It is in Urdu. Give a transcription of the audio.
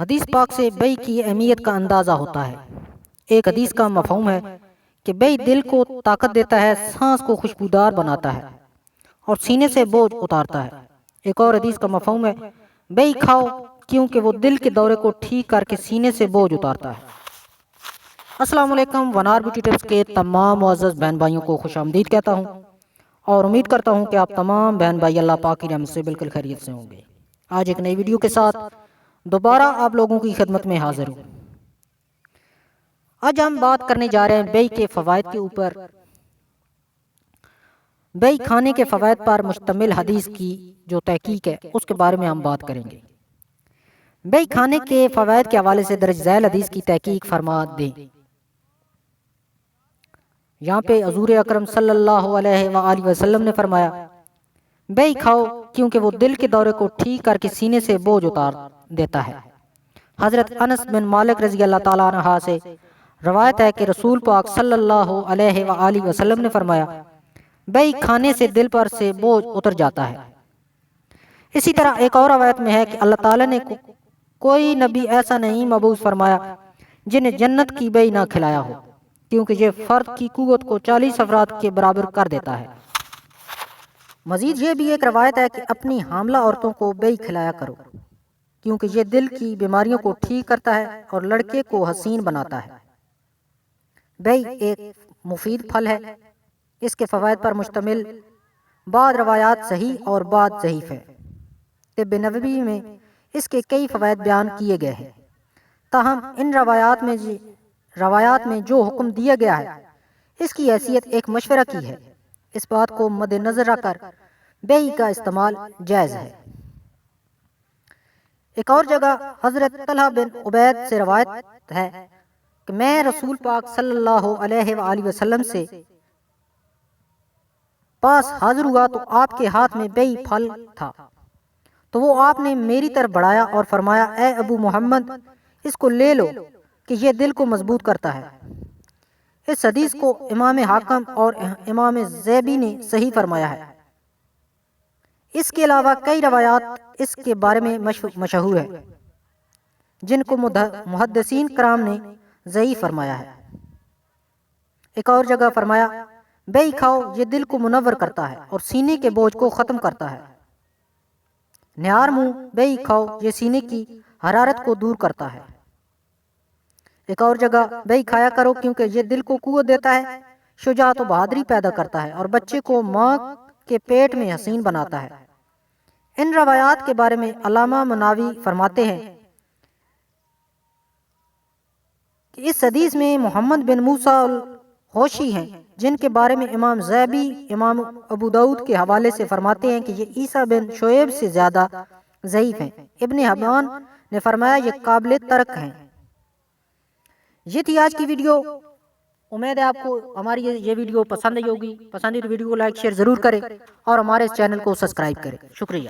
حدیث پاک سے بیع کی اہمیت کا اندازہ ہوتا ہے۔ ایک حدیث کا مفہوم ہے کہ بیع دل کو طاقت دیتا ہے، سانس کو خوشبودار بناتا ہے اور سینے سے بوجھ اتارتا ہے۔ ایک اور حدیث کا مفہوم ہے بیع کھاؤ کیونکہ وہ دل کے دورے کو ٹھیک کر کے سینے سے بوجھ اتارتا ہے۔ السلام علیکم، ونار بیوٹی ٹپس کے تمام معزز بہن بھائیوں کو خوش آمدید کہتا ہوں اور امید کرتا ہوں کہ آپ تمام بہن بھائی اللہ پاک کی رحمت سے بالکل خیریت سے ہوں گے۔ آج ایک نئی ویڈیو کے ساتھ دوبارہ آپ لوگوں کی خدمت میں حاضر ہوں۔ آج ہم بات کرنے جا رہے ہیں بیع کے فوائد کے اوپر۔ بیع کھانے کے فوائد پر مشتمل حدیث کی جو تحقیق ہے اس کے بارے میں ہم بات کریں گے۔ بیع کھانے کے فوائد کے حوالے سے درج ذیل حدیث کی تحقیق فرما دیں۔ یہاں پہ حضور اکرم صلی اللہ علیہ وآلہ وسلم نے فرمایا بیع کھاؤ کیونکہ وہ دل کے دورے کو ٹھیک کر کے سینے سے بوجھ اتار دیتا ہے۔ حضرت انس بن مالک رضی اللہ تعالیٰ عنہ سے روایت ہے کہ رسول پاک صلی اللہ علیہ وآلہ وسلم نے فرمایا بیع کھانے سے دل پر سے بوجھ اتر جاتا ہے۔ اسی طرح ایک اور روایت میں ہے کہ اللہ تعالیٰ نے کوئی نبی ایسا نہیں مبعوث فرمایا جنہیں جنت کی بیع نہ کھلایا ہو، کیونکہ یہ فرد کی قوت کو 40 افراد کے برابر کر دیتا ہے۔ مزید یہ بھی ایک روایت ہے کہ اپنی حاملہ عورتوں کو بیع کھلایا کرو، کیونکہ یہ دل کی بیماریوں کو ٹھیک کرتا ہے اور لڑکے کو حسین بناتا ہے۔ بیع ایک مفید پھل ہے۔ اس کے فوائد پر مشتمل بعض روایات صحیح اور بعض ضعیف ہے۔ طب نبوی میں اس کے کئی فوائد بیان کیے گئے ہیں، تاہم ان روایات میں جو حکم دیا گیا ہے اس کی حیثیت ایک مشورہ کی ہے۔ اس بات کو مد نظر رکھ کر بیع کا استعمال جائز ہے۔ ایک اور جگہ حضرت طلحہ بن عبید سے روایت ہے کہ میں رسول پاک صلی اللہ علیہ وآلہ وسلم سے پاس حاضر ہوا تو آپ کے ہاتھ میں بیع پھل تھا، تو وہ آپ نے میری طرف بڑھایا اور فرمایا اے ابو محمد اس کو لے لو کہ یہ دل کو مضبوط کرتا ہے۔ اس حدیث کو امام حاکم اور امام زیبی نے صحیح فرمایا ہے۔ اس کے علاوہ کئی روایات اس کے بارے میں مشہور ہے جن کو محدثین کرام نے ضعیف فرمایا ہے۔ ایک اور جگہ فرمایا بیع کھاؤ یہ دل کو منور کرتا ہے اور سینے کے بوجھ کو ختم کرتا ہے۔ نہار منہ بیع کھاؤ یہ سینے کی حرارت کو دور کرتا ہے۔ ایک اور جگہ بیع کھایا کرو کیونکہ یہ دل کو قوت دیتا ہے، شجاعت و بہادری پیدا کرتا ہے اور بچے کو ماں کے پیٹ میں حسین بناتا ہے۔ ان روایات کے بارے میں علامہ مناوی فرماتے ہیں کہ اس حدیث میں محمد بن موسیٰ الحوشی ہیں جن کے بارے میں امام زیبی امام ابو داؤد کے حوالے سے فرماتے ہیں کہ یہ عیسیٰ بن شعیب سے زیادہ ضعیف ہیں۔ ابن حبان نے فرمایا یہ قابل ترک ہیں۔ یہ تھی آج کی ویڈیو۔ امید ہے آپ کو ہماری یہ ویڈیو پسند آئی ہوگی۔ پسند ہے تو ویڈیو کو لائک شیئر ضرور کریں اور ہمارے اس چینل کو سبسکرائب کریں۔ شکریہ۔